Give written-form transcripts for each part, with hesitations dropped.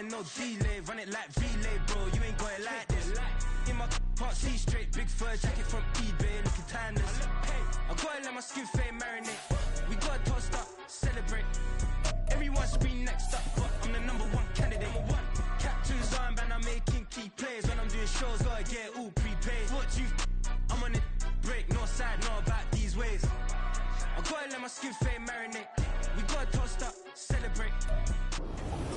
getting no delay. Run it like relay, bro, you ain't got it like this. In my can't see straight, big fur jacket from eBay, looking timeless. I gotta let my skin fade marinate. We gotta toast up, celebrate. Everyone's been next up, but I'm the #1 candidate. Captain's armband, I'm making key plays. When I'm doing shows, gotta get it all prepaid. What you I'm on it, break, no side, no about these ways. I gotta let my skin fade marinate. We gotta toast up, celebrate.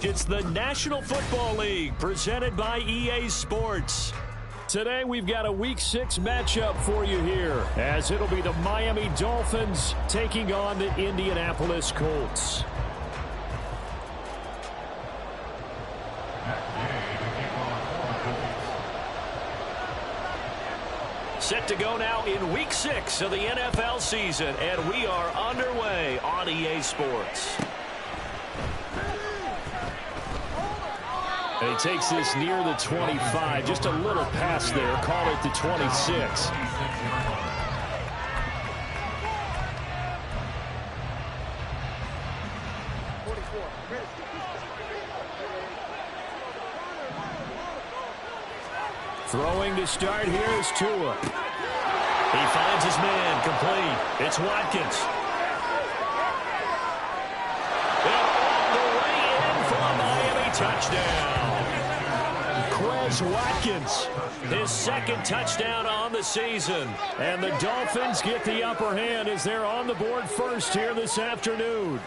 It's the National Football League presented by EA Sports. Today we've got a Week 6 matchup for you here, as it'll be the Miami Dolphins taking on the Indianapolis Colts. Set to go now in Week 6 of the NFL season, and we are underway on EA Sports. And he takes this near the 25, just a little past there, call it the 26. Throwing to start here is Tua. He finds his man, complete. It's Watkins. And all the way in for a Miami touchdown. Quez Watkins, his second touchdown on the season. And the Dolphins get the upper hand as they're on the board first here this afternoon.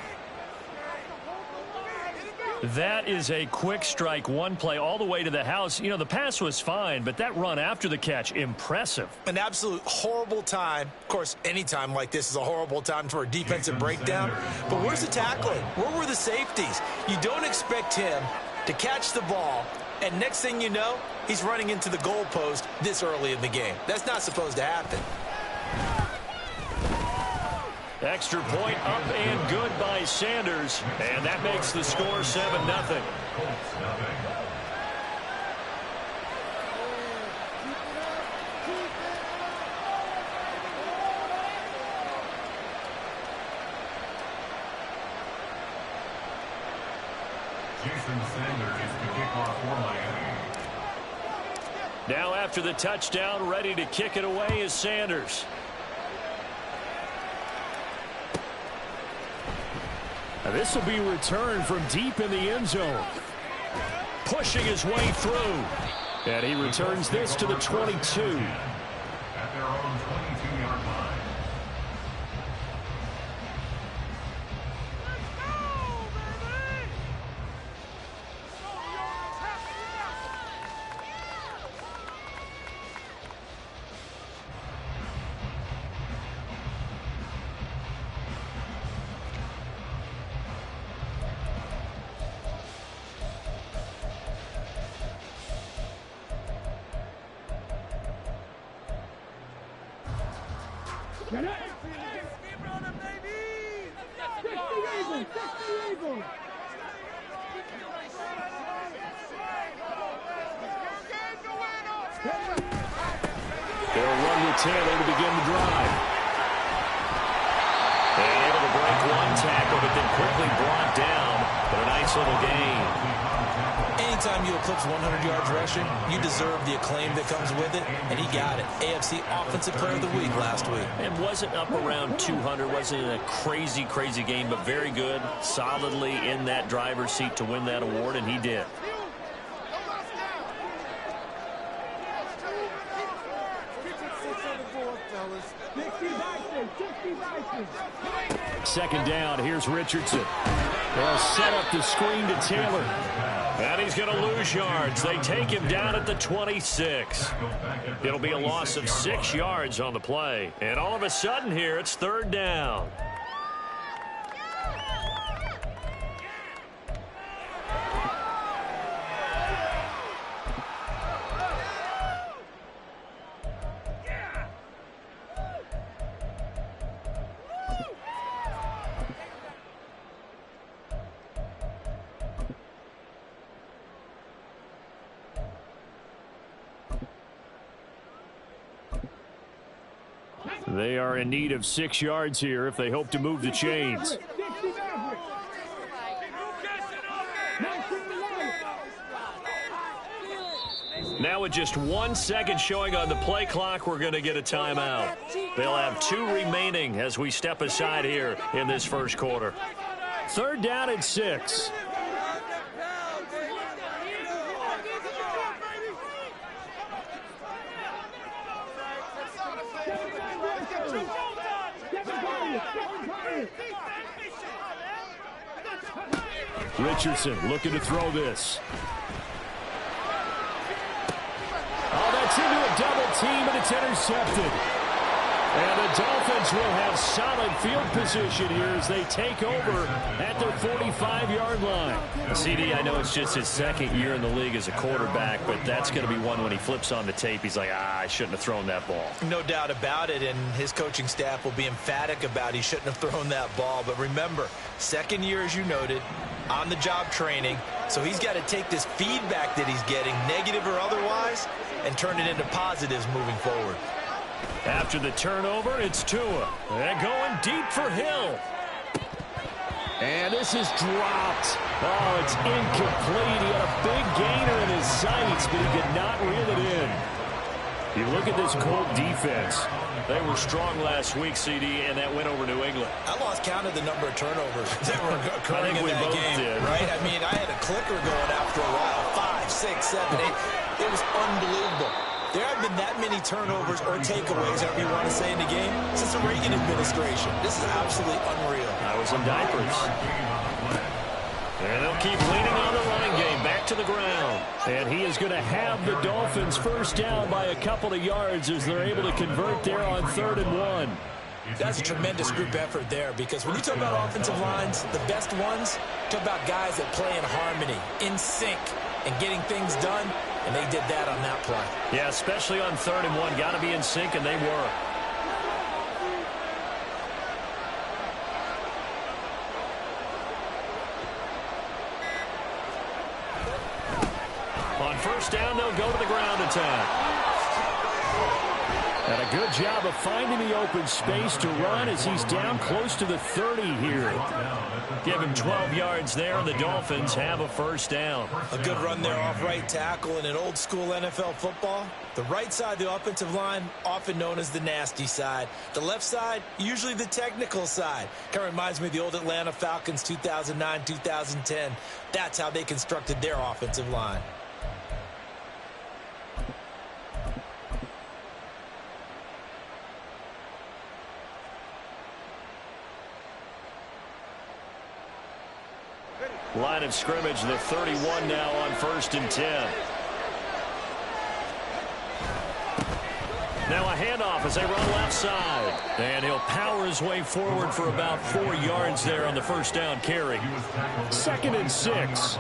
That is a quick strike, one play all the way to the house. You know, the pass was fine, but that run after the catch, impressive. An absolute horrible time. Of course, any time like this is a horrible time for a defensive breakdown. But where's the tackling? Where were the safeties? You don't expect him to catch the ball, and next thing you know, he's running into the goalpost this early in the game. That's not supposed to happen. Extra point up and good by Sanders, and that makes the score 7-0. Jason Sanders is the kickoff for Miami. Now after the touchdown, ready to kick it away is Sanders. This will be returned from deep in the end zone. Pushing his way through. And he returns this to the 22. At their own 22-yard line. They'll run with Taylor to begin the drive. And able to break one tackle, but then quickly brought down. But a nice little gain. Anytime you eclipse 100 yards rushing, you deserve the acclaim that comes with it, and he got it. AFC Offensive Player of the Week last week. And wasn't up around 200, wasn't a crazy, crazy game, but very good, solidly in that driver's seat to win that award, and he did. Second down, here's Richardson. They'll set up the screen to Taylor. And he's going to lose yards. They take him down at the 26. It'll be a loss of 6 yards on the play. And all of a sudden here, it's third down. They are in need of 6 yards here if they hope to move the chains. Now with just 1 second showing on the play clock, we're going to get a timeout. They'll have 2 remaining as we step aside here in this first quarter. 3rd down and 6. Richardson looking to throw this. Oh, that's into a double team, and it's intercepted. And the Dolphins will have solid field position here as they take over at their 45-yard line. CD, I know it's just his 2nd year in the league as a quarterback, but that's going to be one when he flips on the tape. He's like, I shouldn't have thrown that ball. No doubt about it, and his coaching staff will be emphatic about he shouldn't have thrown that ball. But remember, 2nd year, as you noted, on-the-job training, so he's got to take this feedback that he's getting, negative or otherwise, and turn it into positives moving forward. After the turnover, it's Tua. And going deep for Hill. And this is dropped. Oh, it's incomplete. He had a big gainer in his sights, but he could not reel it in. You look at this Colt defense. They were strong last week, CD, and that went over New England. I lost count of the number of turnovers that were occurring in that game. Did. Right? I mean, I had a clicker going after a while. 5, 6, 7, 8. It was unbelievable. There have been that many turnovers or takeaways, however you want to say, in the game since the Reagan administration. This is absolutely unreal. I was in diapers. And they'll keep leaning on the running game. Back to the ground. And he is going to have the Dolphins first down by a couple of yards as they're able to convert there on 3rd and 1. That's a tremendous group effort there, because when you talk about offensive lines, the best ones, talk about guys that play in harmony, in sync, and getting things done, and they did that on that play. Yeah, especially on 3rd and 1. Got to be in sync, and they were. On 1st down, they'll go to the ground attack. And a good job of finding the open space to run as he's down close to the 30 here. Give him 12 yards there, and the Dolphins have a first down. A good run there off right tackle in an old-school NFL football. The right side of the offensive line, often known as the nasty side. The left side, usually the technical side. Kind of reminds me of the old Atlanta Falcons 2009, 2010. That's how they constructed their offensive line. Line of scrimmage, the 31 now on 1st and 10. Now a handoff as they run left side. And he'll power his way forward for about 4 yards there on the first down carry. 2nd and 6.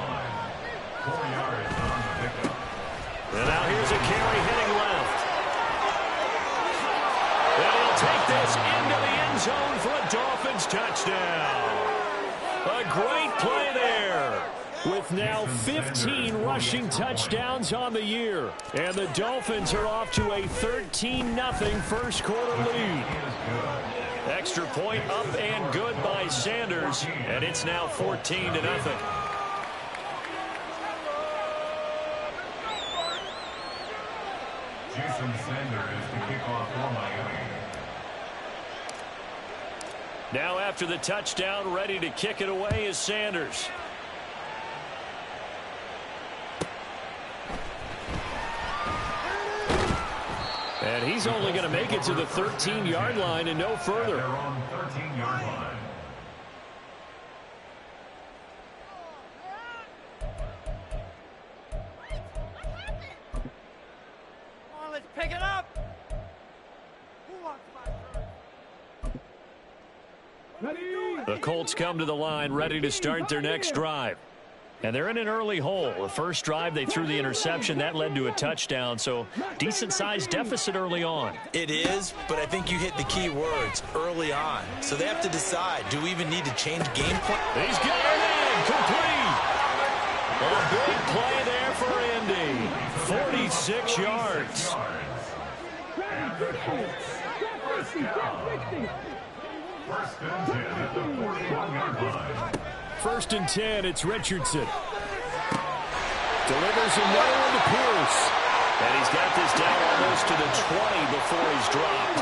And now here's a carry heading left. And he'll take this into the end zone for a Dolphins touchdown. A great play there, with now 15 rushing touchdowns on the year. And the Dolphins are off to a 13-0 first quarter lead. Extra point up and good by Sanders, and it's now 14-0. Jason Sanders is the kickoff for Miami. Now after the touchdown, ready to kick it away is Sanders. And he's only going to make it to the 13-yard line and no further. They're on 13-yard line. Come on, let's pick it up. Who wants my first? The Colts come to the line ready to start their next drive. And they're in an early hole. The first drive, they threw the interception. That led to a touchdown, so decent-sized deficit early on. It is, but I think you hit the key words, early on. So they have to decide, do we even need to change game plan? He's got it in, complete. A big play there for Indy. 46 yards. First and 10 at the 41-yard line. 1st and 10, it's Richardson. Delivers a no to Pierce. And he's got this down almost to the 20 before he's dropped.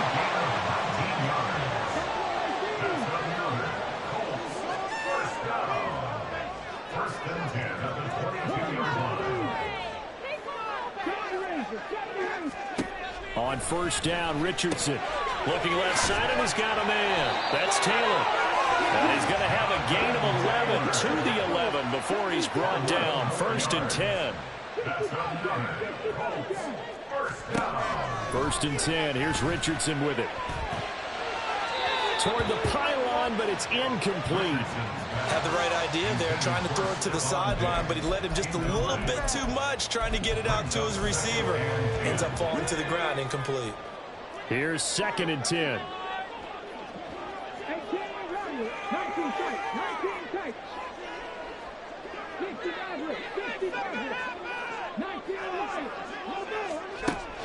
On first down, Richardson looking left side, and he's got a man. That's Taylor. And he's going to have a gain of 11 to the 11 before he's brought down. 1st and 10. 1st and 10. Here's Richardson with it. Toward the pylon, but it's incomplete. Had the right idea there, trying to throw it to the sideline, but he led him just a little bit too much, trying to get it out to his receiver. Ends up falling to the ground, incomplete. Here's 2nd and 10.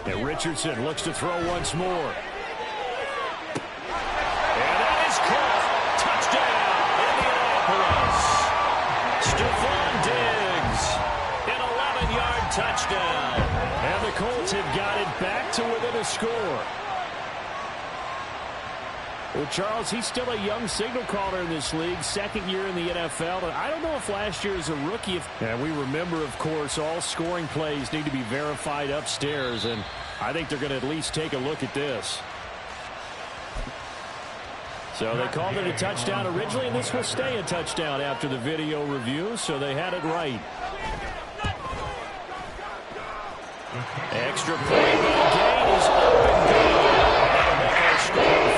And Richardson looks to throw once more. And that is caught. Touchdown, Indianapolis. Stephon Diggs, an 11-yard touchdown. And the Colts have got it back to within a score. Well, Charles, he's still a young signal caller in this league, 2nd year in the NFL. And I don't know if last year as a rookie. And we remember, of course, all scoring plays need to be verified upstairs. And I think they're going to at least take a look at this. So they called it a touchdown originally, and this will stay a touchdown after the video review, so they had it right. Extra point by Gay is up and good. That'll make our score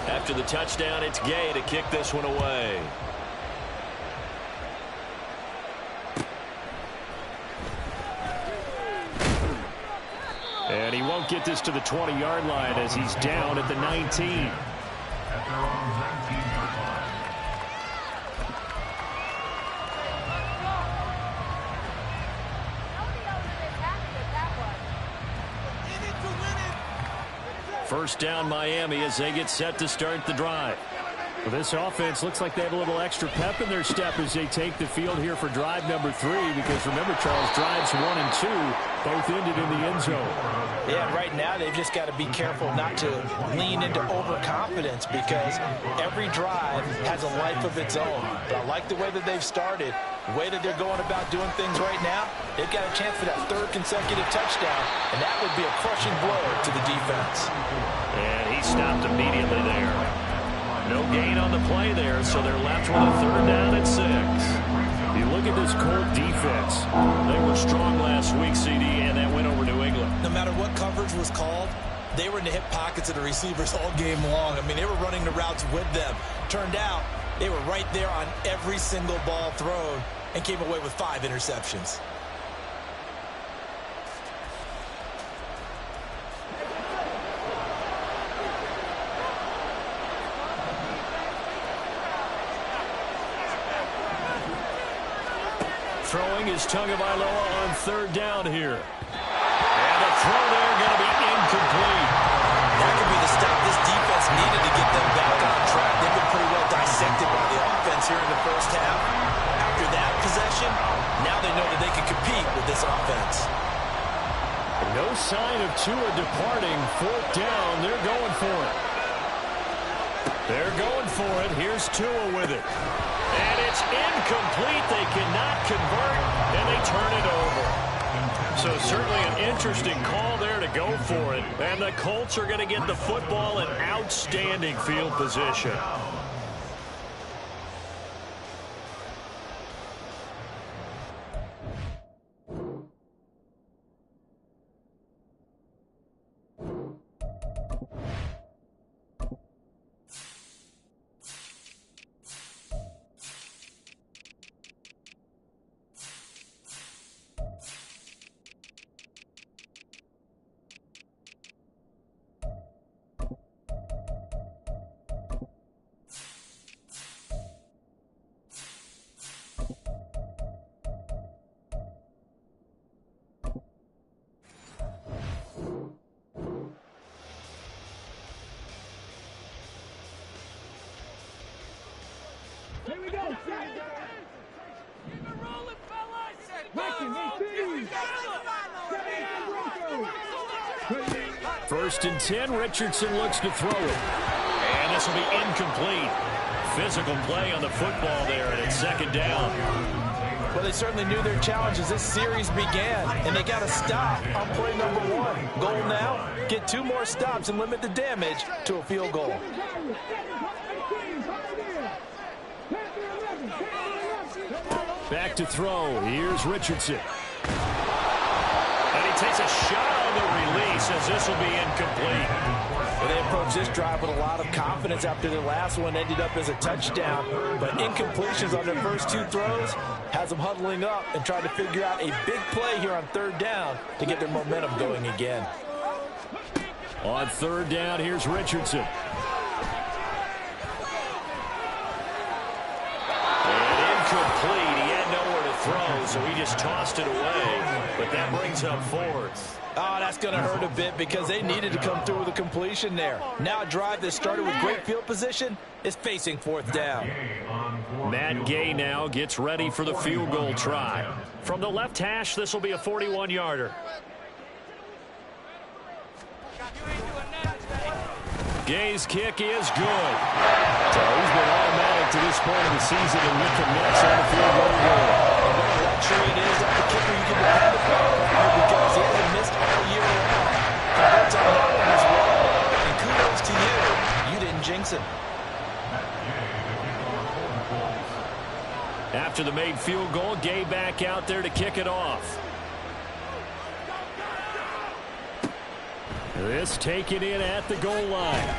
14-7. After the touchdown, it's Gay to kick this one away. And he won't get this to the 20-yard line as he's down at the 19. First down, Miami, as they get set to start the drive. Well, this offense looks like they have a little extra pep in their step as they take the field here for drive number 3, because remember, Charles, drives 1 and 2 both ended in the end zone. Yeah, right now they've just got to be careful not to lean into overconfidence, because every drive has a life of its own. But I like the way that they've started, the way that they're going about doing things right now. They've got a chance for that 3rd consecutive touchdown, and that would be a crushing blow to the defense. And he stopped immediately there. No gain on the play there, so they're left with a 3rd down at 6. You look at this Colt defense. They were strong last week, CD, and that went over New England. No matter what coverage was called, they were in the hip pockets of the receivers all game long. I mean, they were running the routes with them. Turned out they were right there on every single ball thrown and came away with 5 interceptions. Throwing is Tagovailoa on 3rd down here. And the throw there going to be incomplete. That could be the stop this defense needed to get them back on track. They've been pretty well dissected by the offense here in the first half. After that possession, now they know that they can compete with this offense. No sign of Tua departing. 4th down, they're going for it. They're going for it. Here's Tua with it. And it's incomplete. They cannot convert, and they turn it over. So certainly an interesting call there to go for it. And the Colts are going to get the football in outstanding field position. Here we go. First and 10, Richardson looks to throw it. And this will be incomplete. Physical play on the football there, and it's second down. Well, they certainly knew their challenge as this series began, and they got to stop on play number 1. Goal now, get 2 more stops and limit the damage to a field goal. Back to throw. Here's Richardson. And he takes a shot on the release as this will be incomplete. Well, they approached this drive with a lot of confidence after the last one ended up as a touchdown. But incompletions on their first 2 throws has them huddling up and trying to figure out a big play here on 3rd down to get their momentum going again. On 3rd down, here's Richardson. Incomplete. He had nowhere to throw, so he just tossed it away. But that brings up 4th. Oh, that's going to hurt a bit because they needed to come through with a completion there. Now a drive that started with great field position is facing 4th down. Matt Gay now gets ready for the field goal try. From the left hash, this will be a 41-yarder. Gay's kick is good. So he's been automatic to this point of the season, and with the Nets on the field goal goal. And what a luxury it is that the kicker you can depend upon because he hasn't missed all year long. Congrats on that one as well. And kudos to you. You didn't jinx him. After the made field goal, Gay back out there to kick it off. This taken in at the goal line.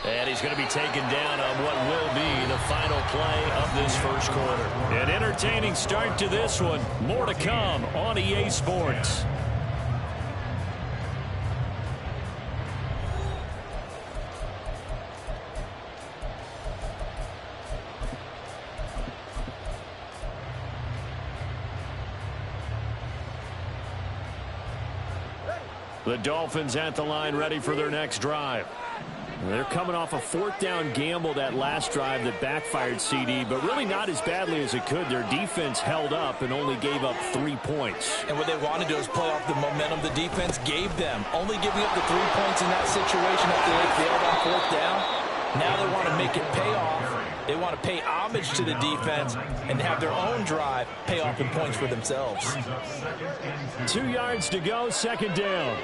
And he's going to be taken down on what will be the final play of this first quarter. An entertaining start to this one. More to come on EA Sports. The Dolphins at the line ready for their next drive. They're coming off a 4th down gamble that last drive that backfired CD, but really not as badly as it could. Their defense held up and only gave up 3 points. And what they want to do is play off the momentum the defense gave them. Only giving up the 3 points in that situation after they failed on 4th down. Now they want to make it pay off. They want to pay homage to the defense and have their own drive pay off in points for themselves. 2 yards to go, second down.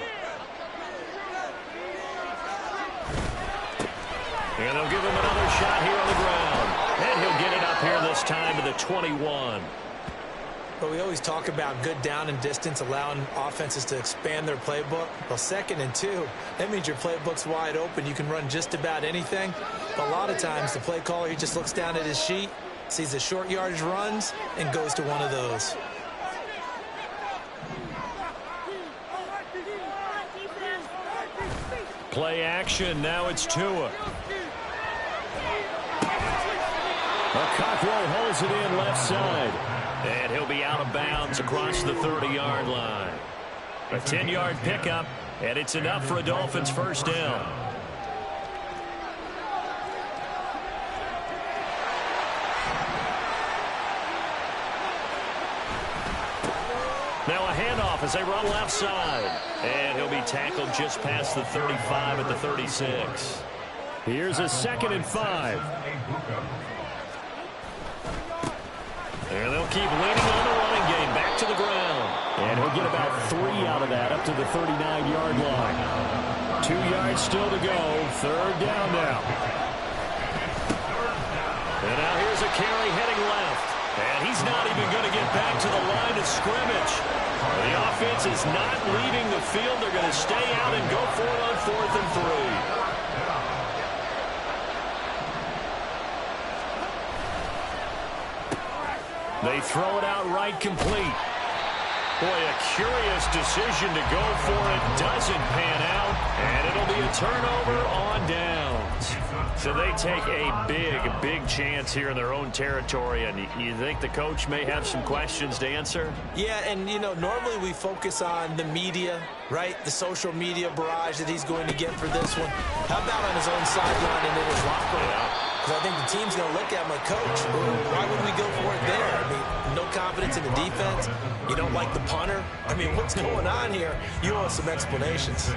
And they'll give him another shot here on the ground. And he'll get it up here this time to the 21. But we always talk about good down and distance, allowing offenses to expand their playbook. Well, 2nd and 2, that means your playbook's wide open. You can run just about anything. But a lot of times, the play caller, he just looks down at his sheet, sees the short yardage runs, and goes to one of those. Play action. Now it's Tua. Cockrell holds it in left side. And he'll be out of bounds across the 30-yard line. A 10-yard pickup, and it's enough for a Dolphins first down. Now a handoff as they run left side. And he'll be tackled just past the 35 at the 36. Here's a 2nd and 5. And they'll keep leaning on the running game. Back to the ground. And he'll get about 3 out of that up to the 39-yard line. 2 yards still to go. 3rd down now. And now here's a carry heading left. And he's not even going to get back to the line of scrimmage. The offense is not leaving the field. They're going to stay out and go for it on 4th and 3. They throw it out right complete. Boy, a curious decision to go for it. Doesn't pan out. And it'll be a turnover on downs. So they take a big chance here in their own territory. And you think the coach may have some questions to answer? Yeah, and, you know, normally we focus on the media, right? The social media barrage that he's going to get for this one. How about on his own sideline and in his locker room? Because I think the team's going to look at him like, Coach, why would we go for it there? I mean, no confidence in the defense? You don't like the punter? I mean, what's going on here? You owe us some explanations.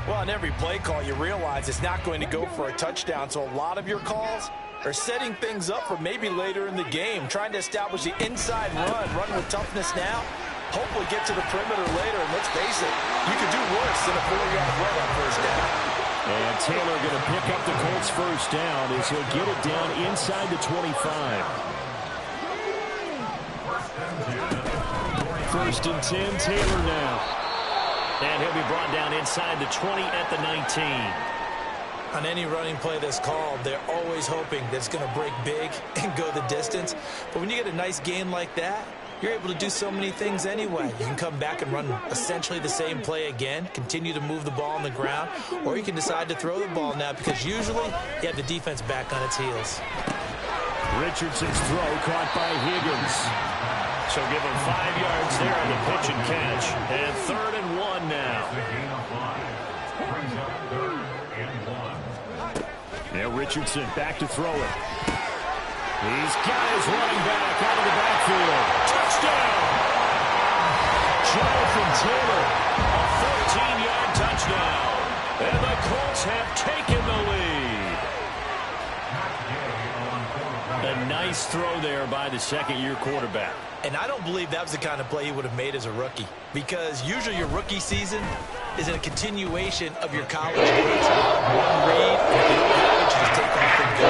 Well, on every play call, you realize it's not going to go for a touchdown, so a lot of your calls are setting things up for maybe later in the game, trying to establish the inside run with toughness now, hopefully get to the perimeter later, and let's face it, you could do worse than a 4-yard run on first down. And Taylor going to pick up the Colts first down as he'll get it down inside the 25. First and 10, Taylor now. And he'll be brought down inside the 20 at the 19. On any running play that's called, they're always hoping that it's going to break big and go the distance. But when you get a nice game like that, you're able to do so many things anyway. You can come back and run essentially the same play again, continue to move the ball on the ground, or you can decide to throw the ball now because usually you have the defense back on its heels. Richardson's throw caught by Higgins. So give him 5 yards there on the pitch and catch. And 3rd and 1 now. Now Richardson back to throw it. He's got his running back out of the backfield. Touchdown! Jonathan Taylor, a 14-yard touchdown. And the Colts have taken the lead. A nice throw there by the second-year quarterback. And I don't believe that was the kind of play he would have made as a rookie, because usually your rookie season is in a continuation of your college days. One read, and if you don't have it, you just take off and go.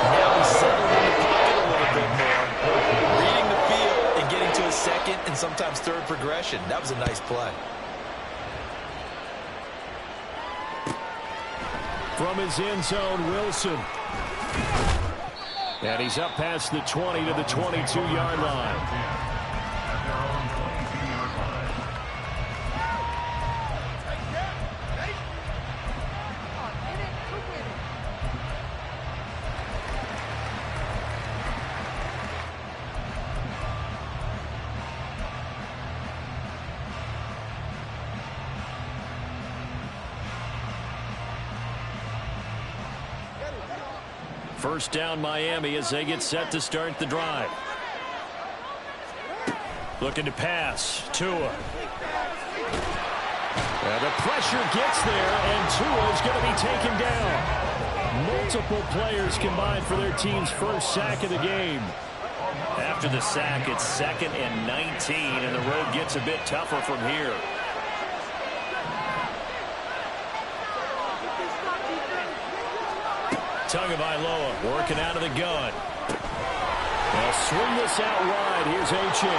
Now he's settling in the pocket a little bit more, reading the field and getting to his second and sometimes third progression. That was a nice play. From his end zone, Wilson. And he's up past the 20 to the 22-yard line. First down Miami as they get set to start the drive. Looking to pass. Tua. And the pressure gets there, and Tua is going to be taken down. Multiple players combined for their team's first sack of the game. After the sack, it's 2nd and 19, and the road gets a bit tougher from here. Tagovailoa working out of the gun. They'll swing this out wide. Here's Achane.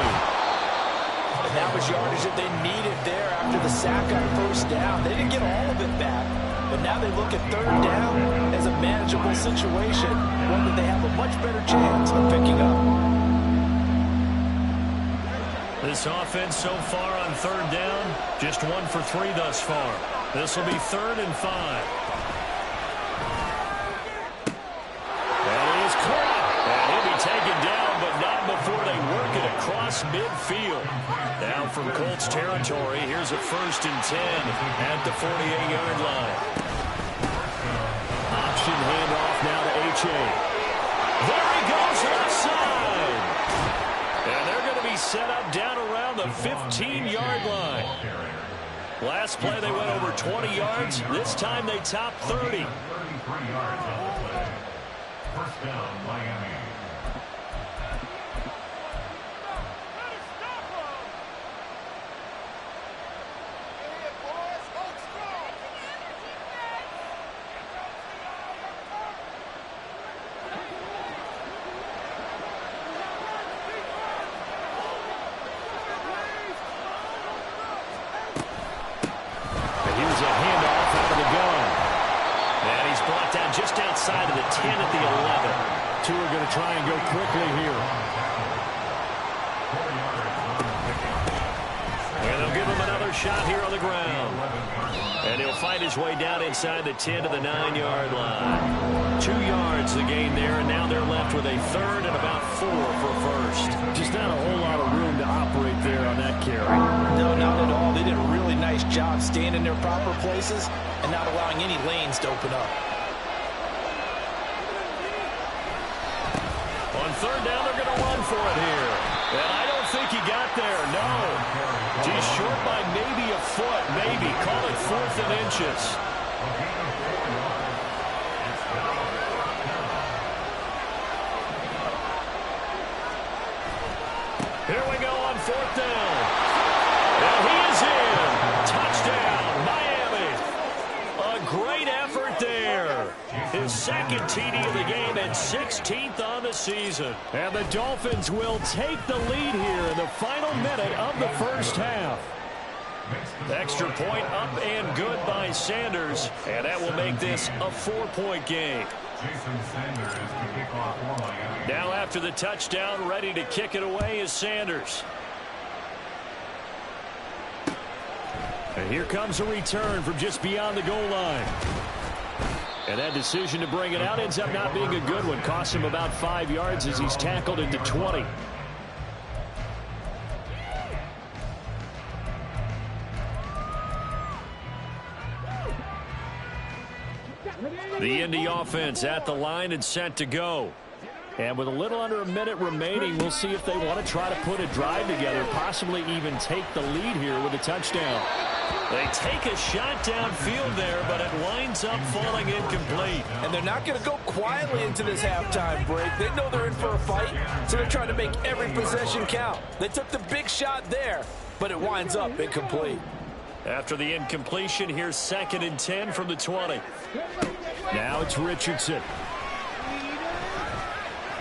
And that was yardage that they needed there after the sack on first down. They didn't get all of it back, but now they look at 3rd down as a manageable situation, one that they have a much better chance of picking up. This offense so far on 3rd down, just 1 for 3 thus far. This will be 3rd and 5. Taken down, but not before they work it across midfield. Down from Colts territory, here's a 1st and 10 at the 48-yard line. Option handoff now to Achane. There he goes left side. And they're going to be set up down around the 15-yard line. Last play they went over 20 yards. This time they topped 30. 33 yards on the play. First down, Miami. Just outside of the 10 at the 11. Two are going to try and go quickly here. And they'll give him another shot here on the ground. And he'll fight his way down inside the 10 to the 9-yard line. 2 yards the gain there, and now they're left with a 3rd and about 4 for first. Just not a whole lot of room to operate there on that carry. No, not at all. They did a really nice job staying in their proper places and not allowing any lanes to open up. On 3rd down, they're going to run for it here. And I don't think he got there, no. He's short by maybe a foot, maybe. Call it 4th and inches. Here we go on 4th down. And he is in. Touchdown, Miami. A great effort there. His second TD of the game and 16th on the season. And the Dolphins will take the lead here in the final minute of the first half. Extra point up and good by Sanders. And that will make this a 4-point game. Now after the touchdown, ready to kick it away is Sanders. And here comes a return from just beyond the goal line. And that decision to bring it out ends up not being a good one. Costs him about 5 yards as he's tackled into 20. The Indy offense at the line and set to go. And with a little under a minute remaining, we'll see if they want to try to put a drive together, possibly even take the lead here with a touchdown. They take a shot downfield there, but it winds up falling incomplete. And they're not going to go quietly into this halftime break. They know they're in for a fight, so they're trying to make every possession count. They took the big shot there, but it winds up incomplete. After the incompletion, here's 2nd and 10 from the 20. Now it's Richardson.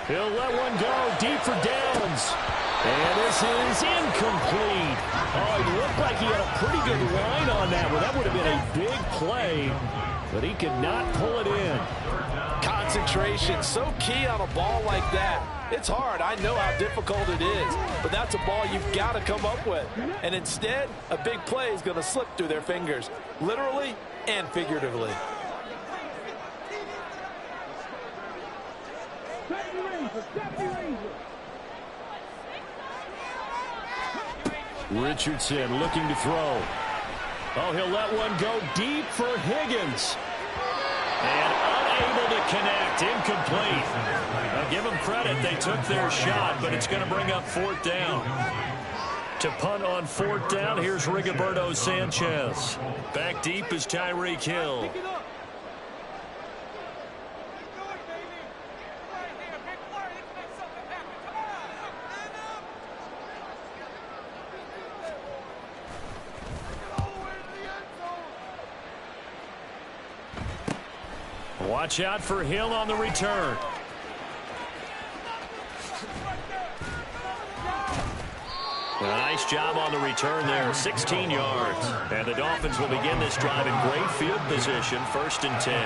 He'll let one go deep for downs. And this is incomplete. Oh, it looked like he had a pretty good line on that one. That would have been a big play, but he could not pull it in. Concentration, so key on a ball like that. It's hard. I know how difficult it is, but that's a ball you've got to come up with. And instead, a big play is going to slip through their fingers, literally and figuratively. Richardson looking to throw. Oh, he'll let one go deep for Higgins. And unable to connect. Incomplete. Now give them credit. They took their shot, but it's going to bring up 4th down. To punt on 4th down, here's Rigoberto Sanchez. Back deep is Tyreek Hill. Watch out for Hill on the return. A nice job on the return there, 16 yards. And the Dolphins will begin this drive in great field position, 1st and 10.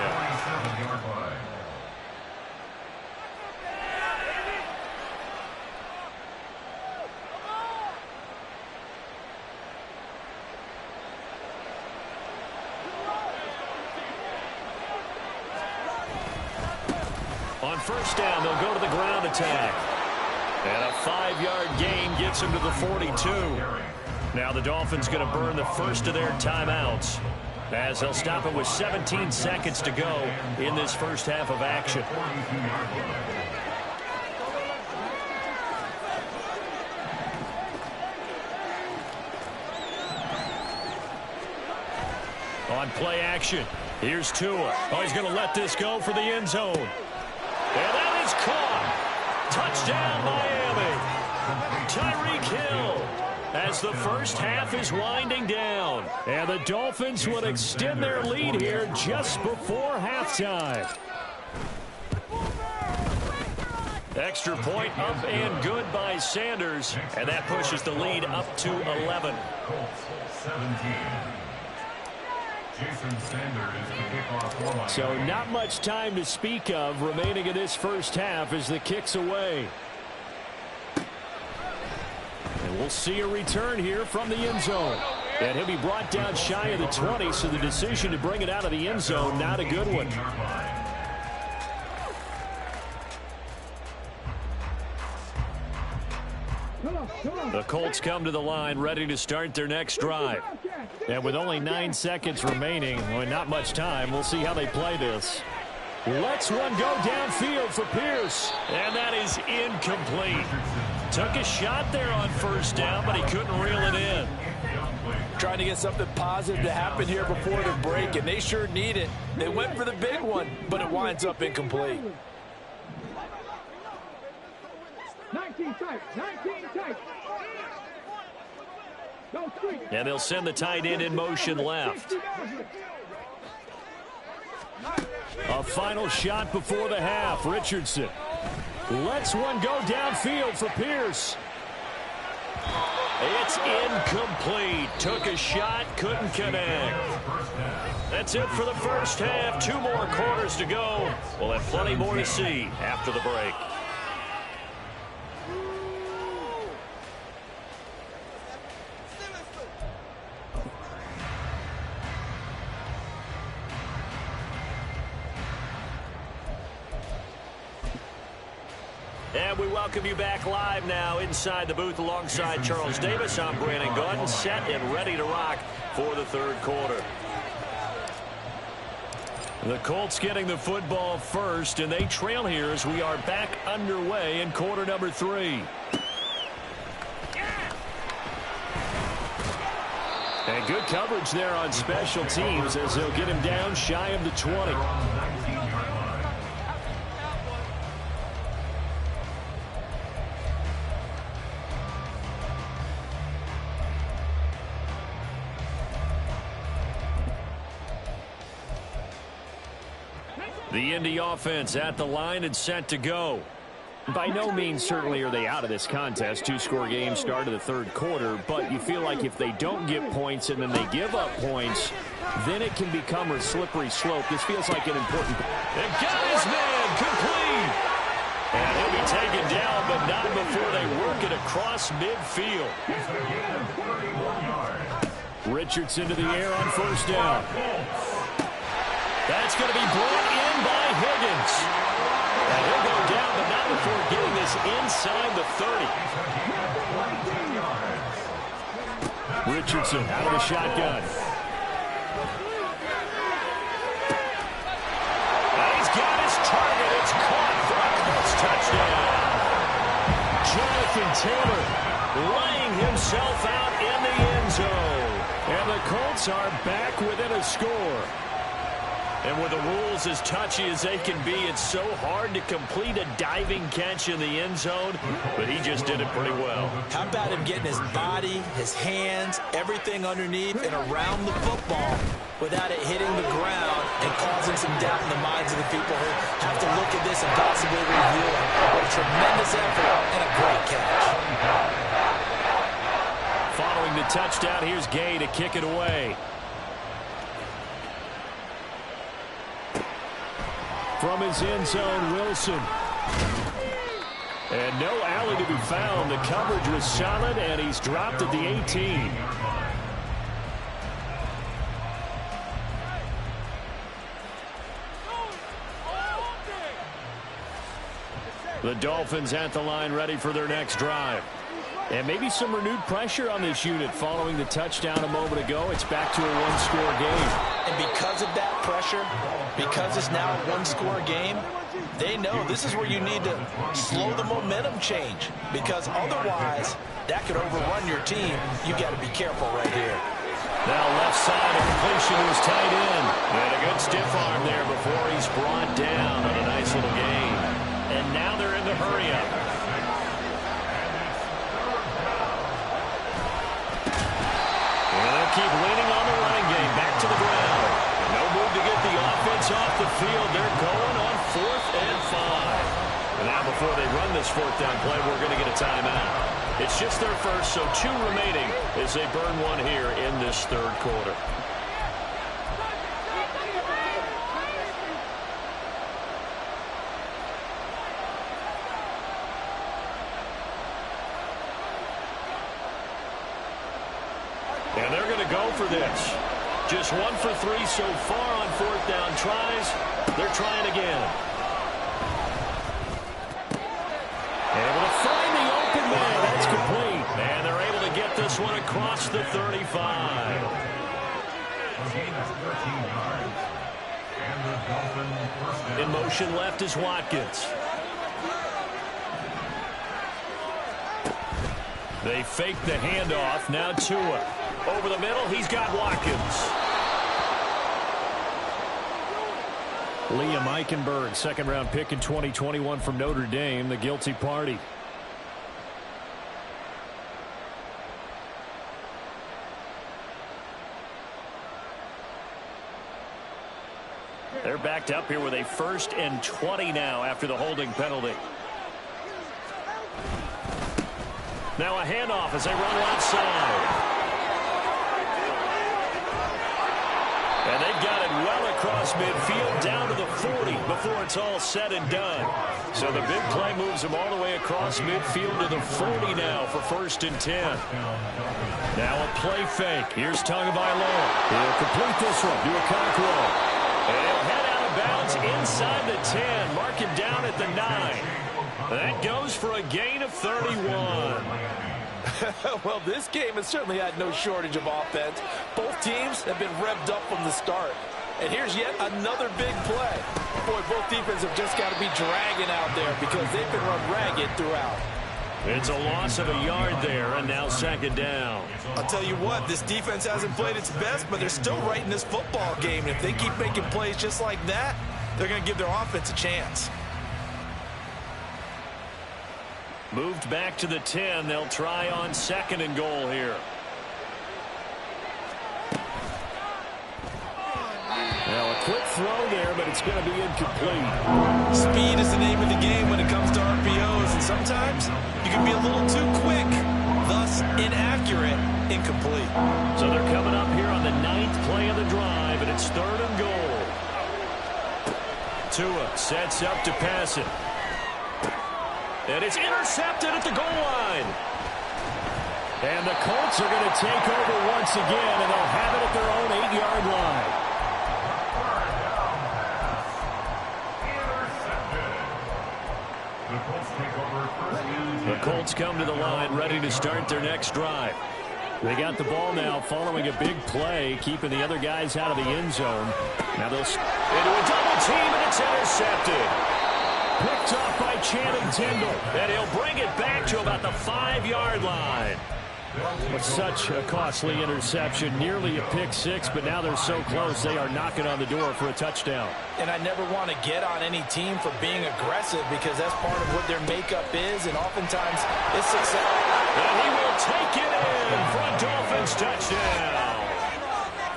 On 1st down, they'll go to the ground attack. And a 5-yard gain gets him to the 42. Now the Dolphins going to burn the first of their timeouts, as they'll stop it with 17 seconds to go in this first half of action. On play action, here's Tua. Oh, he's going to let this go for the end zone. And that is caught. Touchdown, Miami. Tyreek Hill, as the first half is winding down. And the Dolphins would extend their lead here just before halftime. Extra point up and good by Sanders. And that pushes the lead up to 11. So not much time to speak of remaining in this first half as the kick's away. And we'll see a return here from the end zone. And he'll be brought down shy of the 20, so the decision to bring it out of the end zone, not a good one. The Colts come to the line ready to start their next drive. And with only 9 seconds remaining, well, not much time, we'll see how they play this. Lets one go downfield for Pierce. And that is incomplete. Took a shot there on first down, but he couldn't reel it in. Trying to get something positive to happen here before the break, and they sure need it. They went for the big one, but it winds up incomplete. 19 tight, 19 tight. And they'll send the tight end in motion left. A final shot before the half. Richardson lets one go downfield for Pierce. It's incomplete. Took a shot, couldn't connect. That's it for the first half. 2 more quarters to go. We'll have plenty more to see after the break. And we welcome you back live now inside the booth alongside Charles Davis. I'm Brandon Gaudin, set and ready to rock for the third quarter. The Colts getting the football first, and they trail here as we are back underway in quarter number 3. And good coverage there on special teams as they'll get him down shy of the 20. The Indy offense at the line and set to go. By no means certainly are they out of this contest. 2-score game start of the third quarter, but you feel like if they don't get points and then they give up points, then it can become a slippery slope. This feels like an important... And got his man complete! And he'll be taken down, but not before they work it across midfield. Richardson to the air on first down. That's going to be brought in by Higgins. And he'll go down, but not before getting this inside the 30. Richardson out of the shotgun. And he's got his target. It's caught for a Colts touchdown. Jonathan Taylor laying himself out in the end zone. And the Colts are back within a score. And with the rules as touchy as they can be, it's so hard to complete a diving catch in the end zone, but he just did it pretty well. How about him getting his body, his hands, everything underneath and around the football without it hitting the ground and causing some doubt in the minds of the people who have to look at this and possibly review it. What a tremendous effort and a great catch. Following the touchdown, here's Gay to kick it away. From his end zone, Wilson. And no alley to be found. The coverage was solid, and he's dropped at the 18. The Dolphins at the line ready for their next drive. And maybe some renewed pressure on this unit following the touchdown a moment ago. It's back to a one-score game. And because of that pressure, because it's now a one-score game, they know this is where you need to slow the momentum change. Because otherwise, that could overrun your team. You got to be careful right here. Now left side, a completion to his tight end. And a good stiff arm there before he's brought down on a nice little gain. And now they're in the hurry-up. Keep leaning on the running game. Back to the ground. No move to get the offense off the field. They're going on 4th and 5. And now before they run this 4th down play, we're going to get a timeout. It's just their first, so 2 remaining as they burn one here in this third quarter. And they're going to go for this. Just 1 for 3 so far on 4th down tries. They're trying again. Able to find the open man. That's complete. And they're able to get this one across the 35. In motion left is Watkins. They fake the handoff. Now Tua. Over the middle, he's got Watkins. Liam Eichenberg, second-round pick in 2021 from Notre Dame, the guilty party. They're backed up here with a 1st and 20 now after the holding penalty. Now a handoff as they run right side. And they've got it well across midfield down to the 40 before it's all said and done. So the big play moves them all the way across midfield to the 40 now for 1st and 10. Now a play fake. Here's Tagovailoa. He'll complete this one to Okonkwo. And he'll head out of bounds inside the 10. Mark him down at the 9. That goes for a gain of 31. Well, this game has certainly had no shortage of offense. Both teams have been revved up from the start. And here's yet another big play. Boy, both defenses have just got to be dragging out there because they've been run ragged throughout. It's a loss of a yard there, and now 2nd down. I'll tell you what, this defense hasn't played its best, but they're still right in this football game. And if they keep making plays just like that, they're going to give their offense a chance. Moved back to the 10. They'll try on 2nd and goal here. Now a quick throw there, but it's going to be incomplete. Speed is the name of the game when it comes to RPOs, and sometimes you can be a little too quick, thus inaccurate, incomplete. So they're coming up here on the 9th play of the drive, and it's 3rd and goal. Tua sets up to pass it. And it's intercepted at the goal line. And the Colts are going to take over once again, and they'll have it at their own 8-yard line. The Colts come to the line, ready to start their next drive. They got the ball now following a big play, keeping the other guys out of the end zone. Now they'll into a double team, and it's intercepted. Picked up by Channing Tindall, and he'll bring it back to about the 5-yard line. But such a costly interception, nearly a pick six, but now they're so close they are knocking on the door for a touchdown. And I never want to get on any team for being aggressive because that's part of what their makeup is, and oftentimes it's success. And he will take it in for a Dolphins touchdown.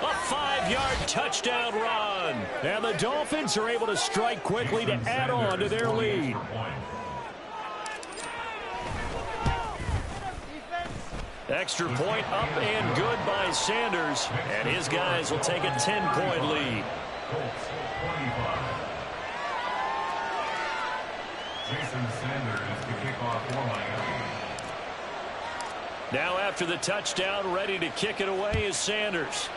A 5-yard touchdown run. And the Dolphins are able to strike quickly to add on to their lead. Extra point up and good by Sanders. And his guys will take a 10-point lead. Jason Sanders to kick off for Miami. Now after the touchdown, ready to kick it away is Sanders.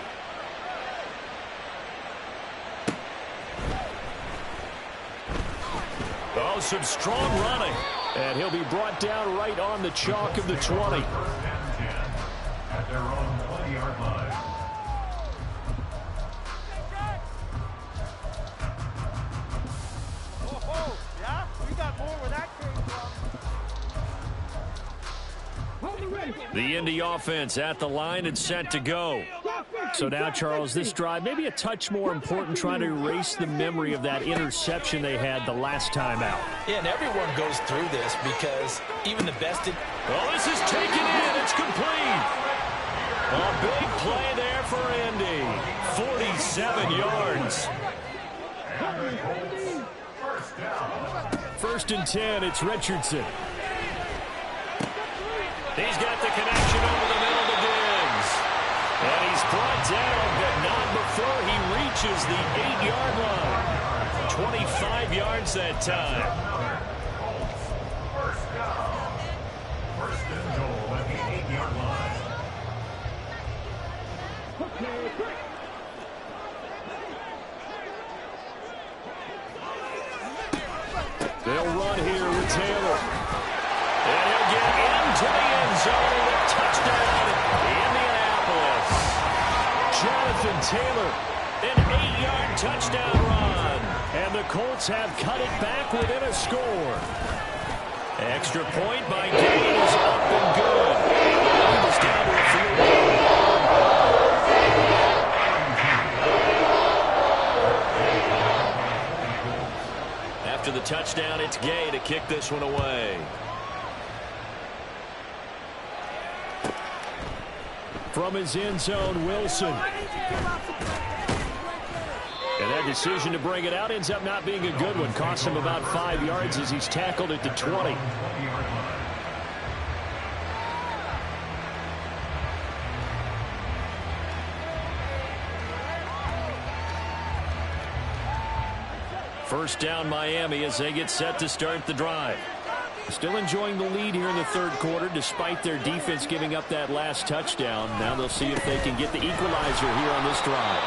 Oh, some strong running. And he'll be brought down right on the chalk of the 20. At their own 20-yard line. Oh, yeah? We got more where that came from. The Indy offense at the line and set to go. So now, Charles, this drive maybe a touch more important, trying to erase the memory of that interception they had the last time out. Yeah, and everyone goes through this because even the best... Well, this is taken in. It's complete. A big play there for Indy. 47 yards. 1st and 10, it's Richardson. He's got the connection over the middle to Diggs. And he's brought down, but not before he reaches the 8-yard line. 25 yards that time. First down. 1st and goal at the 8-yard line. They'll run here with Taylor. And he'll get into the end zone. A touchdown, Indianapolis. Jonathan Taylor An 8-yard touchdown run. And the Colts have cut it back within a score. Extra point by Gay is up and good. He was down to a field goal. After the touchdown, it's Gay to kick this one away. From his end zone, Wilson. And that decision to bring it out ends up not being a good one. Cost him about 5 yards as he's tackled at the 20. First down, Miami, as they get set to start the drive. Still enjoying the lead here in the third quarter, despite their defense giving up that last touchdown. Now they'll see if they can get the equalizer here on this drive.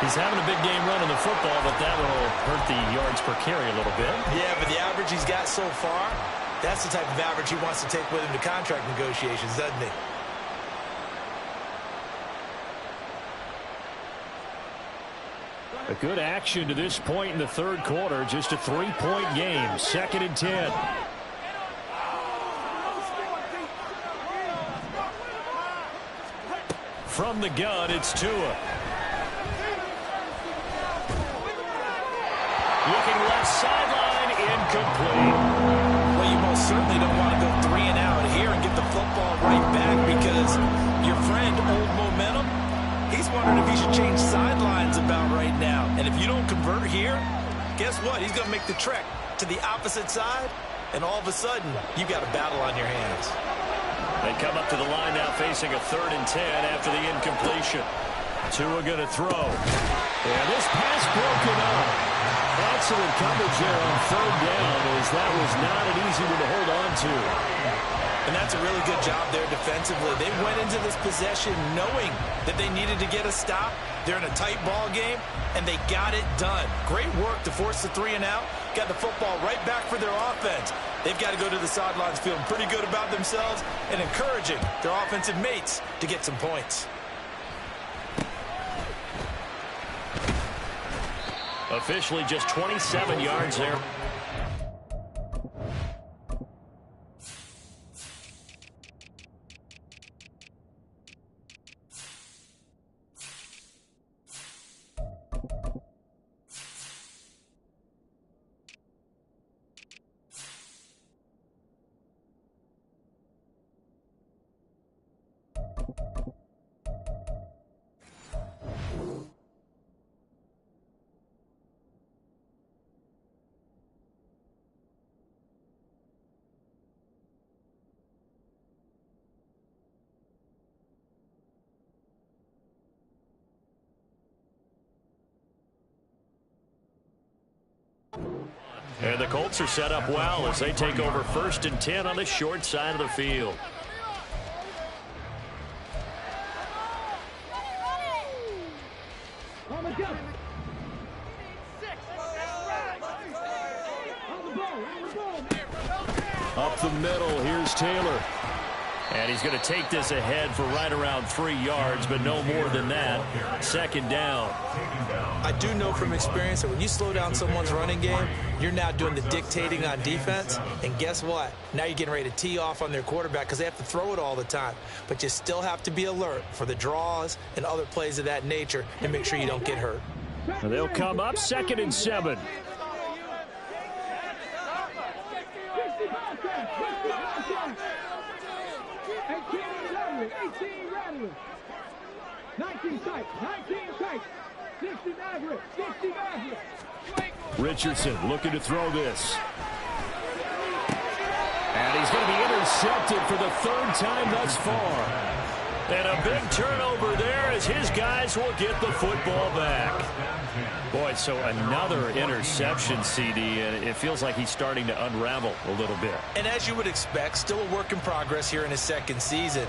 He's having a big game running the football, but that will hurt the yards per carry a little bit. Yeah, but the average he's got so far, that's the type of average he wants to take with him to contract negotiations, doesn't he? A good action to this point in the third quarter. Just a 3-point game. 2nd and 10. From the gun, it's Tua. Looking left sideline, incomplete. Well, you most certainly don't want to go 3 and out here and get the football right back because your friend, Old Momentum, he's wondering if he should change sidelines about right now. And if you don't convert here, guess what? He's going to make the trek to the opposite side, and all of a sudden, you've got a battle on your hands. They come up to the line now facing a 3rd and 10 after the incompletion. Tua going to throw. And this pass broken up. Excellent coverage there on 3rd down, as that was not an easy one to hold on to. And that's a really good job there defensively. They went into this possession knowing that they needed to get a stop. They're in a tight ball game, and they got it done. Great work to force the 3 and out. Got the football right back for their offense. They've got to go to the sidelines feeling pretty good about themselves and encouraging their offensive mates to get some points. Officially just 27 yards there. And the Colts are set up well as they take over 1st and 10 on the short side of the field. Up the middle, here's Taylor. And he's going to take this ahead for right around 3 yards, but no more than that. 2nd down. I do know from experience that when you slow down someone's running game, you're now doing the dictating on defense. And guess what? Now you're getting ready to tee off on their quarterback because they have to throw it all the time. But you still have to be alert for the draws and other plays of that nature and make sure you don't get hurt. And they'll come up 2nd and 7. Richardson looking to throw this. And he's going to be intercepted for the 3rd time thus far. And a big turnover there as his guys will get the football back. Boy, so another interception, CD, and it feels like he's starting to unravel a little bit. And as you would expect, still a work in progress here in his 2nd season.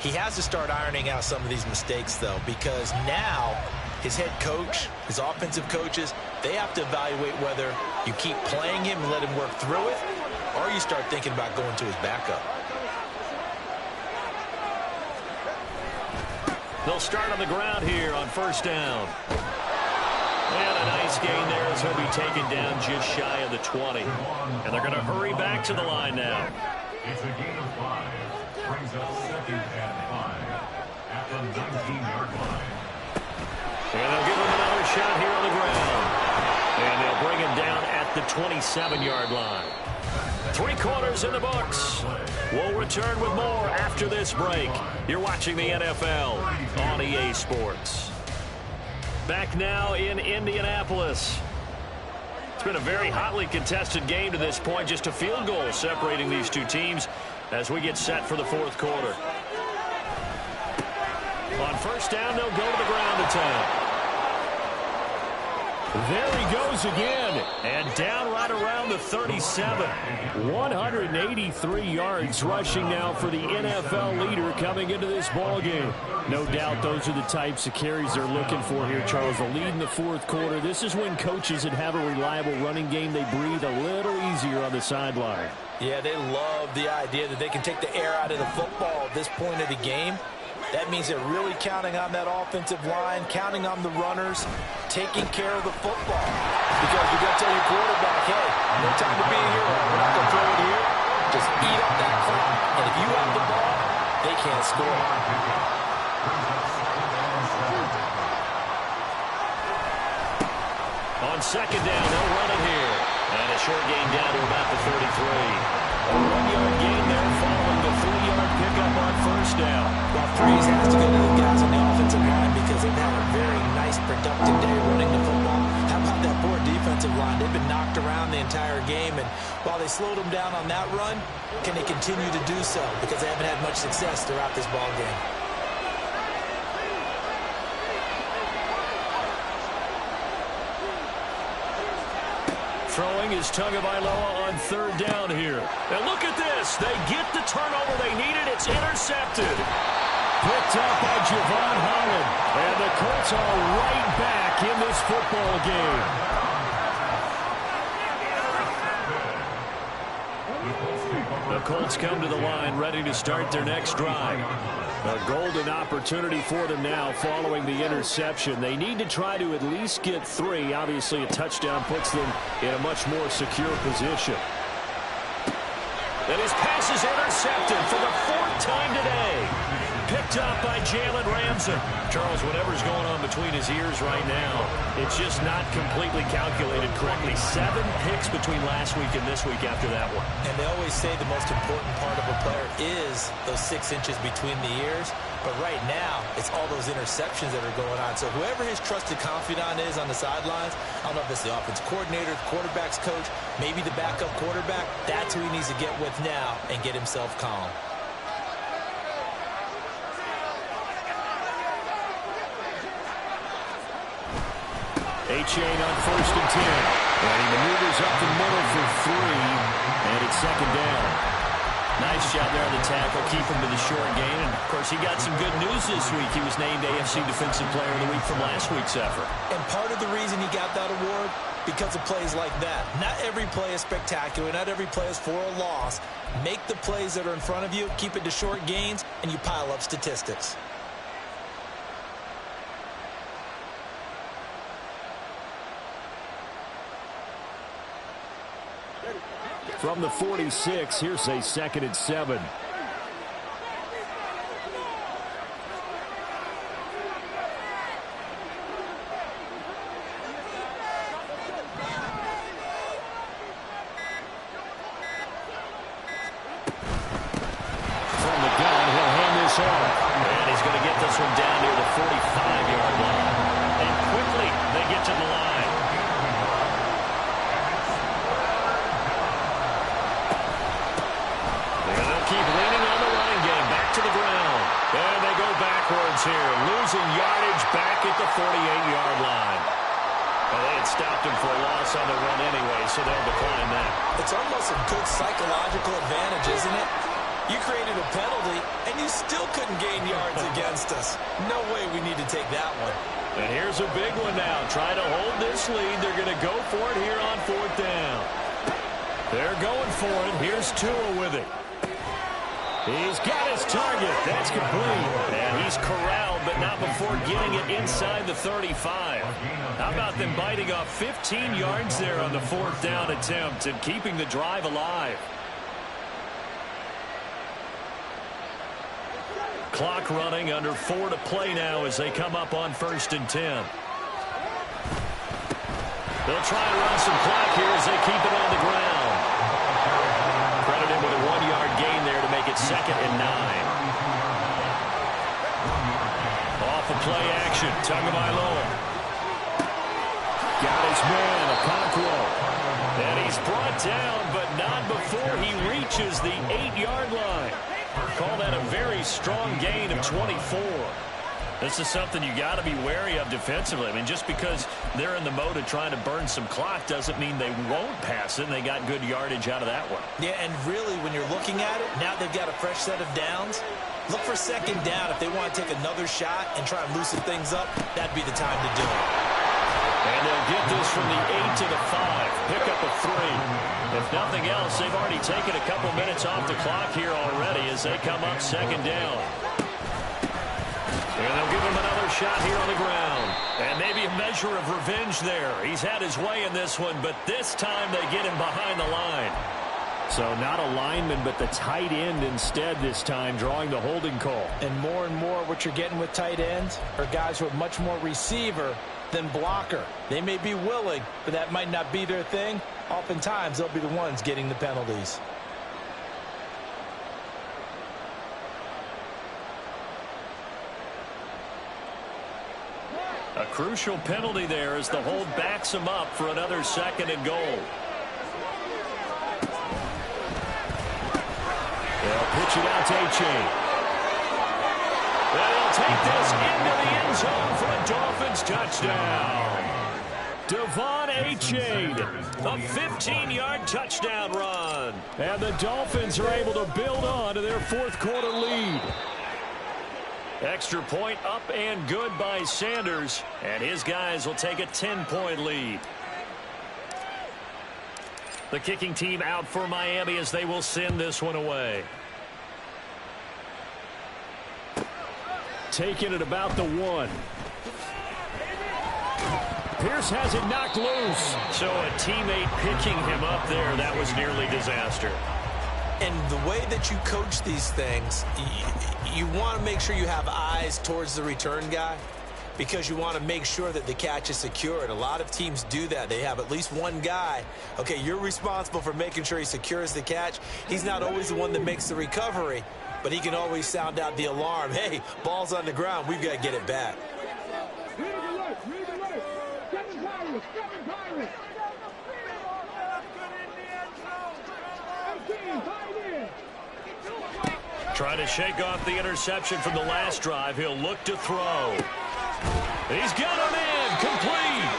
He has to start ironing out some of these mistakes, though, because now his head coach, his offensive coaches, they have to evaluate whether you keep playing him and let him work through it, or you start thinking about going to his backup. They'll start on the ground here on first down. And a nice gain there as he'll be taken down just shy of the 20. And they're going to hurry back to the line now. It's a gain of 5. Brings up 2nd and 5 at the 19-yard line. And they'll give him another shot here on the ground. And they'll bring him down at the 27-yard line. 3 quarters in the books. We'll return with more after this break. You're watching the NFL on EA Sports. Back now in Indianapolis. It's been a very hotly contested game to this point. Just a field goal separating these two teams as we get set for the 4th quarter. On first down, they'll go to the ground attack. There he goes again, and down right around the 37. 183 yards rushing now for the NFL leader coming into this ball game. No doubt those are the types of carries they're looking for here, Charles. The lead in the 4th quarter. This is when coaches that have a reliable running game, they breathe a little easier on the sideline. Yeah, they love the idea that they can take the air out of the football at this point of the game. That means they're really counting on that offensive line, counting on the runners, taking care of the football. Because you got to tell your quarterback, hey, no time to be a hero. We're not going to throw it here. Just eat up that clock. And if you have the ball, they can't score. On second down, they'll run it here. And a short gain down to about the 33. A 1-yard gain there following the 3-yard pickup on first down. Well, praise has to go to the guys on the offensive line because they've had a very nice, productive day running the football. How about that poor defensive line? They've been knocked around the entire game, and while they slowed them down on that run, can they continue to do so? Because they haven't had much success throughout this ball game. Throwing is Tagovailoa on third down here. And look at this. They get the turnover they needed. It's intercepted. Picked up by Javon Holland. And the Colts are right back in this football game. The Colts come to the line ready to start their next drive. A golden opportunity for them now following the interception. They need to try to at least get 3. Obviously, a touchdown puts them in a much more secure position. And his pass is intercepted for the 4th time today. Picked up by Jalen Ramsey. Charles, whatever's going on between his ears right now, it's just not completely calculated correctly. 7 picks between last week and this week after that one. And they always say the most important part of a player is those 6 inches between the ears. But right now, it's all those interceptions that are going on. So whoever his trusted confidant is on the sidelines, I don't know if it's the offensive coordinator, the quarterback's coach, maybe the backup quarterback, that's who he needs to get with now and get himself calm. Achane on first and 10. And he maneuvers up the middle for 3. And it's second down. Nice job there on the tackle. Keep him to the short gain. And, of course, he got some good news this week. He was named AFC Defensive Player of the Week from last week's effort. And part of the reason he got that award, because of plays like that. Not every play is spectacular. Not every play is for a loss. Make the plays that are in front of you, keep it to short gains, and you pile up statistics. From the 46, here's a 2nd and 7. And he's going to get this one down near the 45-yard line. And quickly, they get to the line. And they'll keep leaning on the running game. Back to the ground. And they go backwards here. Losing yardage back at the 48-yard line. Well, they had stopped him for a loss on the run anyway, so they'll decline that. It's almost a good psychological advantage, isn't it? You created a penalty, and you still couldn't gain yards against us. No way we need to take that one. And here's a big one now. Try to hold this lead. They're going to go for it here on 4th down. They're going for it. Here's Tua with it. He's got his target. That's complete. And he's corralled, but not before getting it inside the 35. How about them biting off 15 yards there on the 4th down attempt and keeping the drive alive? Clock running, under 4 to play now as they come up on 1st and 10. They'll try and run some clock here as they keep it on the ground. Credit him with a 1-yard gain there to make it 2nd and 9. Off of play action, Tagovailoa. Got his man, Okonkwo. And he's brought down, but not before he reaches the 8-yard line. Call that a very strong gain of 24. This is something you got to be wary of defensively. I mean, just because they're in the mode of trying to burn some clock doesn't mean they won't pass it, and they got good yardage out of that one. Yeah, and really, when you're looking at it, now they've got a fresh set of downs. Look for 2nd down. If they want to take another shot and try and loosen things up, that'd be the time to do it. And they'll get this from the 8 to the 5. Pick up a 3. If nothing else, they've already taken a couple minutes off the clock here already as they come up 2nd down. And they'll give him another shot here on the ground. And maybe a measure of revenge there. He's had his way in this one, but this time they get him behind the line. So not a lineman, but the tight end instead this time, drawing the holding call. And more what you're getting with tight ends are guys who are much more receiver than blocker. They may be willing, but that might not be their thing. Oftentimes, they'll be the ones getting the penalties. A crucial penalty there as the hold backs him up for another 2nd and goal. They'll pitch it out to Achane. They'll take this into the end zone for a Dolphins touchdown. Devon Achane, a 15-yard touchdown run. And the Dolphins are able to build on to their 4th quarter lead. Extra point up and good by Sanders, and his guys will take a 10-point lead. The kicking team out for Miami as they will send this one away. Taking it about the 1. Pierce has it knocked loose. So a teammate picking him up there, that was nearly disaster. And the way that you coach these things, you want to make sure you have eyes towards the return guy because you want to make sure that the catch is secured. A lot of teams do that. They have at least one guy. Okay, you're responsible for making sure he secures the catch. He's not always the one that makes the recovery, but he can always sound out the alarm. Hey, ball's on the ground. We've got to get it back. Seven Pirates. Trying to shake off the interception from the last drive. He'll look to throw. He's got him in. Complete.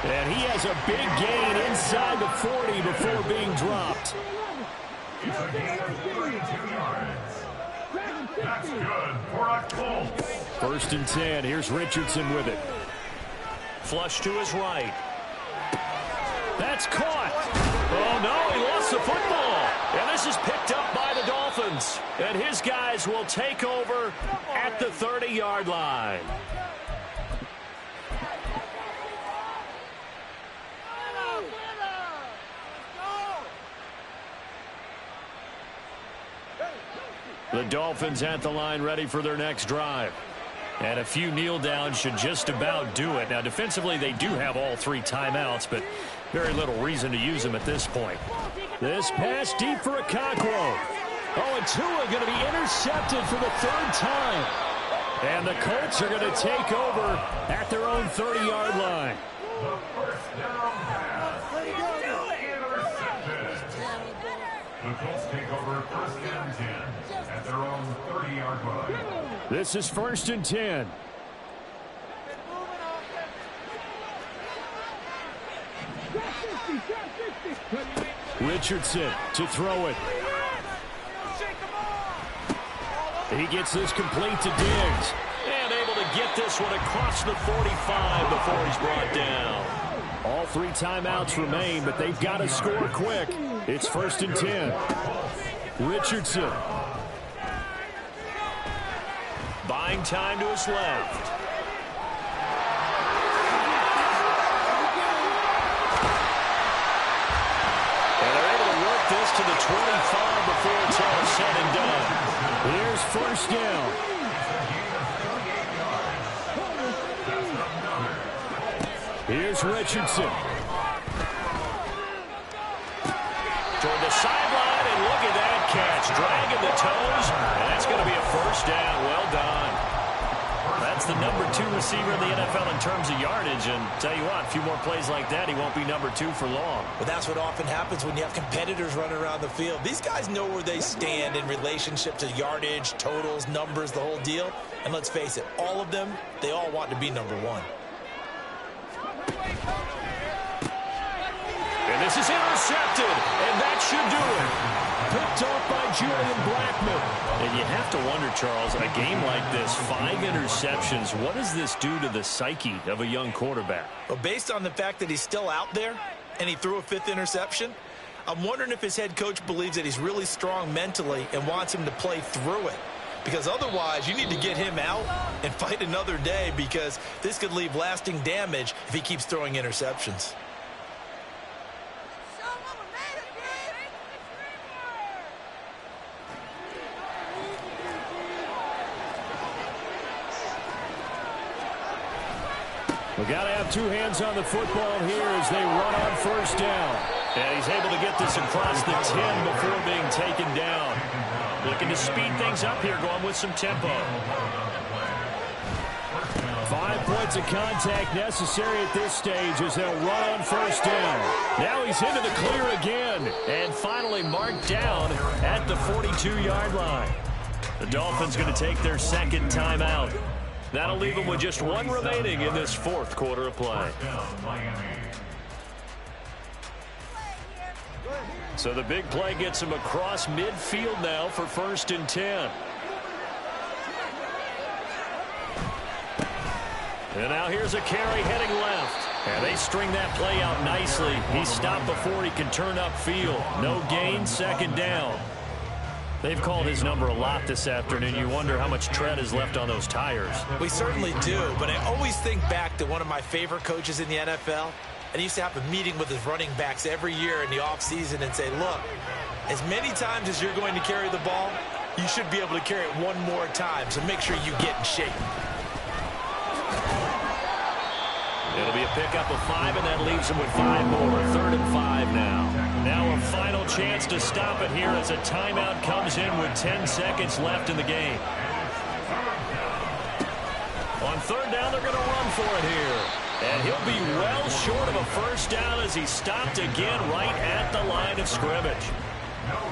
And he has a big gain inside the 40 before being dropped. It's a gain of 32 yards. That's good for a Colts. 1st and 10. Here's Richardson with it. Flush to his right. That's caught. Oh, no, he lost the football. And this is picked up by the Dolphins. And his guys will take over at the 30-yard line. The Dolphins at the line ready for their next drive. And a few kneel downs should just about do it. Now, defensively, they do have all 3 timeouts, but very little reason to use them at this point. This pass deep for Okonkwo. Oh, and Tua going to be intercepted for the 3rd time. And the Colts are going to take over at their own 30-yard line. The first down pass. Intercepted. The Colts take over 1st and 10 at their own 30-yard line. This is 1st and 10. Richardson to throw it. He gets this complete to Diggs. And able to get this one across the 45 before he's brought down. All 3 timeouts remain, but they've got to score quick. It's 1st and 10. Richardson. playing time to his left. And they're able to work this to the 25 before it's all said and done. Here's first down. Here's Richardson. Toward the sideline, and look at that catch. Dragging the toes, and that's going to be a first down. Well done. That's the #2 receiver in the NFL in terms of yardage, and tell you what, a few more plays like that, he won't be #2 for long. But that's what often happens when you have competitors running around the field. These guys know where they stand in relationship to yardage, totals, numbers, the whole deal. And let's face it, all of them, they all want to be #1. And this is intercepted, and that should do it. Picked off by Julian Blackmon. And you have to wonder, Charles, a game like this, 5 interceptions, what does this do to the psyche of a young quarterback? Well, based on the fact that he's still out there and he threw a 5th interception, I'm wondering if his head coach believes that he's really strong mentally and wants him to play through it. Because otherwise, you need to get him out and fight another day, because this could leave lasting damage if he keeps throwing interceptions. We got to have 2 hands on the football here as they run on first down. And he's able to get this across the 10 before being taken down. Looking to speed things up here, going with some tempo. 5 points of contact necessary at this stage as they'll run on first down. Now he's into the clear again. And finally marked down at the 42-yard line. The Dolphins going to take their second timeout. That'll leave them with just 1 remaining in this 4th quarter of play. So the big play gets him across midfield now for 1st and 10. And now here's a carry heading left. And they string that play out nicely. He's stopped before he can turn upfield. No gain, 2nd down. They've called his number a lot this afternoon. You wonder how much tread is left on those tires. We certainly do, but I always think back to one of my favorite coaches in the NFL. And he used to have a meeting with his running backs every year in the offseason and say, look, as many times as you're going to carry the ball, you should be able to carry it 1 more time, so make sure you get in shape. It'll be a pickup of 5, and that leaves him with 5 more. 3rd and 5 now. Now a final chance to stop it here as a timeout comes in with 10 seconds left in the game. On 3rd down, they're going to run for it here. And he'll be well short of a first down as he's stopped again right at the line of scrimmage.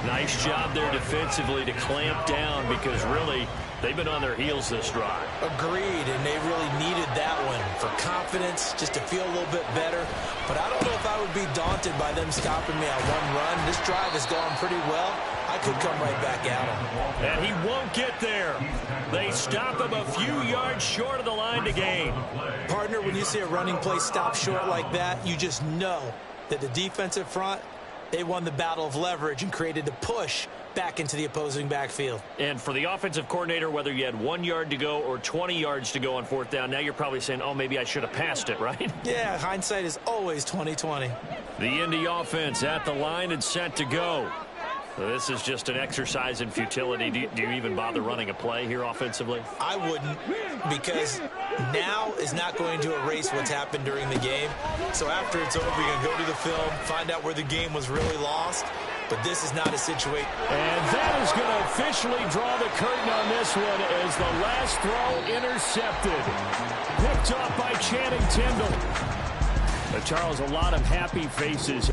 Nice job there defensively to clamp down, because really they've been on their heels this drive. Agreed, and they really needed that one for confidence, just to feel a little bit better. But I don't know if I would be daunted by them stopping me on 1 run. This drive has gone pretty well. I could come right back at him. And he won't get there. They stop him a few yards short of the line to gain. Partner, when you see a running play stop short like that, you just know that the defensive front, they won the battle of leverage and created the push back into the opposing backfield. And for the offensive coordinator, whether you had 1 yard to go or 20 yards to go on 4th down, now you're probably saying, oh, maybe I should have passed it, right? Yeah, hindsight is always 20/20. The Indy offense at the line and set to go. So this is just an exercise in futility. Do you even bother running a play here offensively? I wouldn't, because now is not going to erase what's happened during the game. So after it's over, you're going to go to the film, find out where the game was really lost. But this is not a situation. And that is going to officially draw the curtain on this one as the last throw intercepted. Picked off by Channing Tindall. Charles, a lot of happy faces